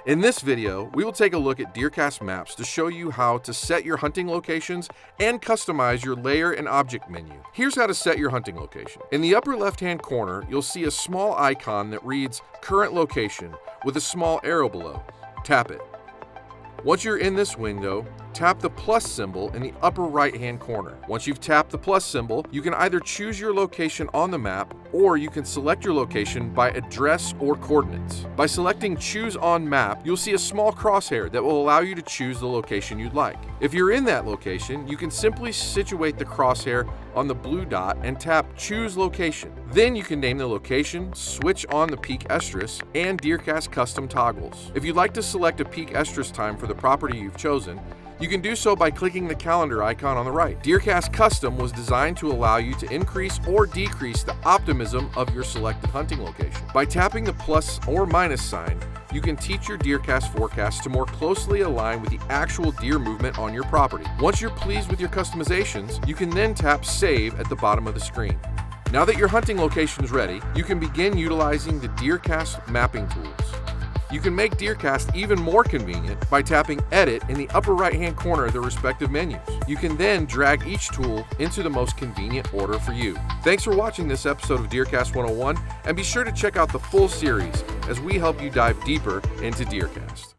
In this video, we will take a look at DeerCast maps to show you how to set your hunting locations and customize your layer and object menu. Here's how to set your hunting location. In the upper left-hand corner, you'll see a small icon that reads Current Location with a small arrow below. Tap it. Once you're in this window, tap the plus symbol in the upper right-hand corner. Once you've tapped the plus symbol, you can either choose your location on the map or you can select your location by address or coordinates. By selecting Choose on Map, you'll see a small crosshair that will allow you to choose the location you'd like. If you're in that location, you can simply situate the crosshair on the blue dot and tap Choose Location. Then you can name the location, switch on the peak estrus, and DeerCast custom toggles. If you'd like to select a peak estrus time for the property you've chosen, you can do so by clicking the calendar icon on the right. DeerCast Custom was designed to allow you to increase or decrease the optimism of your selected hunting location. By tapping the plus or minus sign, you can teach your DeerCast forecast to more closely align with the actual deer movement on your property. Once you're pleased with your customizations, you can then tap Save at the bottom of the screen. Now that your hunting location is ready, you can begin utilizing the DeerCast mapping tools. You can make DeerCast even more convenient by tapping Edit in the upper right-hand corner of the respective menus. You can then drag each tool into the most convenient order for you. Thanks for watching this episode of DeerCast 101, and be sure to check out the full series as we help you dive deeper into DeerCast.